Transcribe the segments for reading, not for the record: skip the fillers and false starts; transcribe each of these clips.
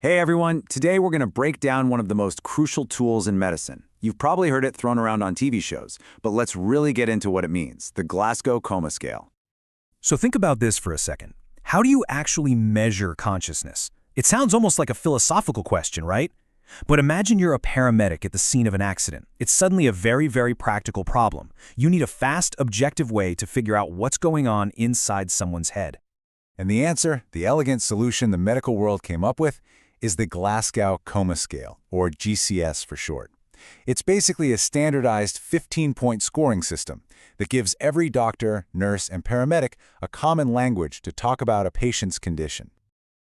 Hey everyone, today we're going to break down one of the most crucial tools in medicine. You've probably heard it thrown around on TV shows, but let's really get into what it means, the Glasgow Coma Scale. So think about this for a second. How do you actually measure consciousness? It sounds almost like a philosophical question, right? But imagine you're a paramedic at the scene of an accident. It's suddenly a very practical problem. You need a fast, objective way to figure out what's going on inside someone's head. And the answer, the elegant solution the medical world came up with, is the Glasgow Coma Scale, or GCS for short. It's basically a standardized 15-point scoring system that gives every doctor, nurse, and paramedic a common language to talk about a patient's condition.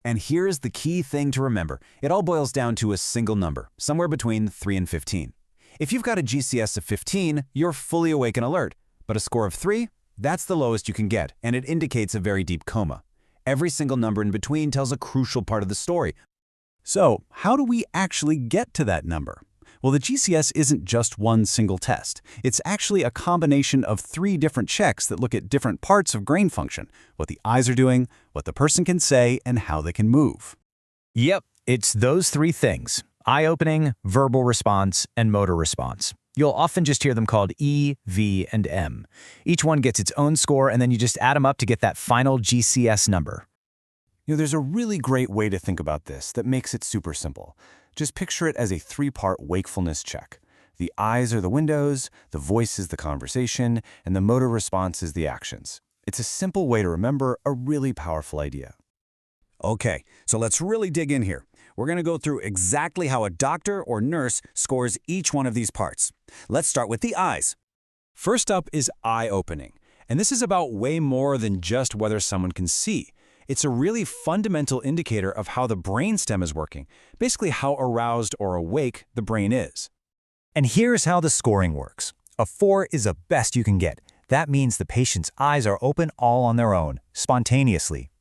And here's the key thing to remember. It all boils down to a single number, somewhere between 3 and 15. If you've got a GCS of 15, you're fully awake and alert. But a score of 3, that's the lowest you can get, and it indicates a very deep coma. Every single number in between tells a crucial part of the story. So, how do we actually get to that number? Well, the GCS isn't just one single test. It's actually a combination of 3 different checks that look at different parts of brain function, what the eyes are doing, what the person can say, and how they can move. Yep, it's those 3 things: eye-opening, verbal response, and motor response. You'll often just hear them called E, V, and M. Each one gets its own score, and then you just add them up to get that final GCS number. There's a really great way to think about this that makes it super simple. Just picture it as a 3-part wakefulness check. The eyes are the windows, the voice is the conversation, and the motor response is the actions. It's a simple way to remember a really powerful idea. Okay, so let's really dig in here. We're going to go through exactly how a doctor or nurse scores each one of these parts. Let's start with the eyes. First up is eye-opening, and this is about way more than just whether someone can see. It's a really fundamental indicator of how the brainstem is working, basically how aroused or awake the brain is. And here's how the scoring works. A 4 is the best you can get. That means the patient's eyes are open all on their own, spontaneously.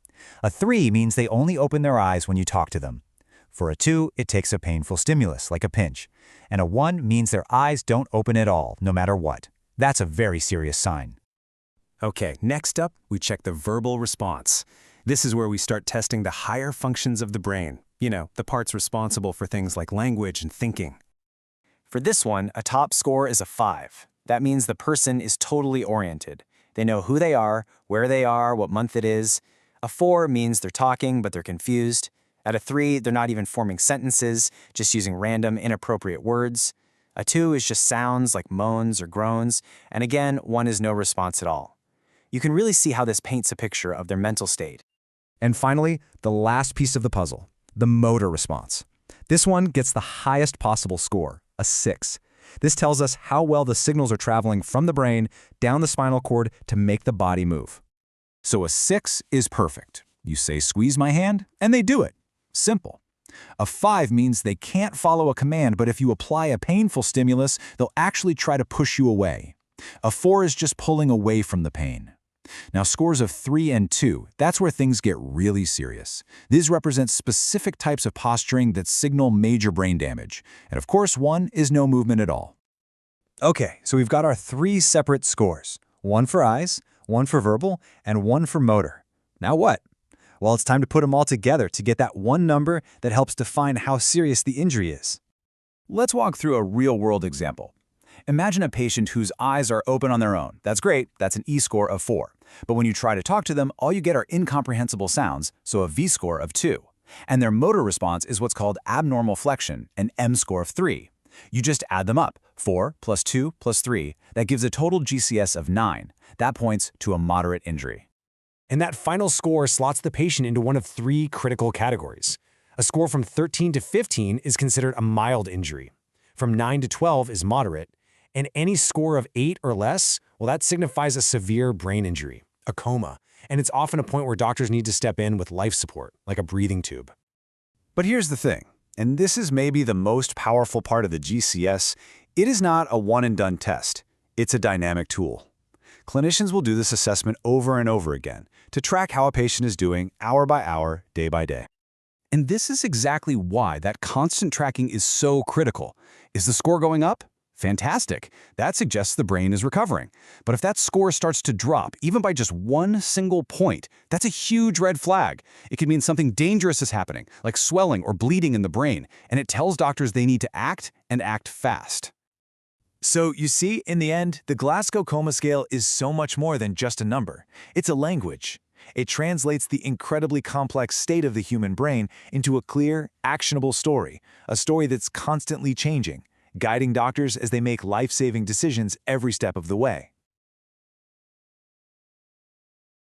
A 3 means they only open their eyes when you talk to them. For a 2, it takes a painful stimulus, like a pinch. And a 1 means their eyes don't open at all, no matter what. That's a very serious sign. Okay, next up, we check the verbal response. This is where we start testing the higher functions of the brain. The parts responsible for things like language and thinking. For this one, a top score is a 5. That means the person is totally oriented. They know who they are, where they are, what month it is. A 4 means they're talking, but they're confused. At a 3, they're not even forming sentences, just using random, inappropriate words. A 2 is just sounds like moans or groans. And again, 1 is no response at all. You can really see how this paints a picture of their mental state. And finally, the last piece of the puzzle, the motor response. This one gets the highest possible score, a 6. This tells us how well the signals are traveling from the brain down the spinal cord to make the body move. So a 6 is perfect. You say, "Squeeze my hand," and they do it. Simple. A 5 means they can't follow a command, but if you apply a painful stimulus, they'll actually try to push you away. A 4 is just pulling away from the pain. Now, scores of 3 and 2, that's where things get really serious. These represent specific types of posturing that signal major brain damage. And of course, 1 is no movement at all. Okay, so we've got our 3 separate scores. 1 for eyes, 1 for verbal, and 1 for motor. Now what? Well, it's time to put them all together to get that one number that helps define how serious the injury is. Let's walk through a real-world example. Imagine a patient whose eyes are open on their own. That's great, that's an E score of 4. But when you try to talk to them, all you get are incomprehensible sounds, so a V score of 2. And their motor response is what's called abnormal flexion, an M score of 3. You just add them up, 4 plus 2 plus 3. That gives a total GCS of 9. That points to a moderate injury. And that final score slots the patient into one of 3 critical categories. A score from 13 to 15 is considered a mild injury. From 9 to 12 is moderate. And any score of 8 or less, well, that signifies a severe brain injury, a coma, and it's often a point where doctors need to step in with life support, like a breathing tube. But here's the thing, and this is maybe the most powerful part of the GCS, it is not a one-and-done test. It's a dynamic tool. Clinicians will do this assessment over and over again to track how a patient is doing hour by hour, day by day. And this is exactly why that constant tracking is so critical. Is the score going up? Fantastic. That suggests the brain is recovering. But if that score starts to drop, even by just one single point, that's a huge red flag. It could mean something dangerous is happening, like swelling or bleeding in the brain, and it tells doctors they need to act and act fast. So you see, in the end, the Glasgow Coma Scale is so much more than just a number. It's a language. It translates the incredibly complex state of the human brain into a clear, actionable story, a story that's constantly changing, guiding doctors as they make life-saving decisions every step of the way.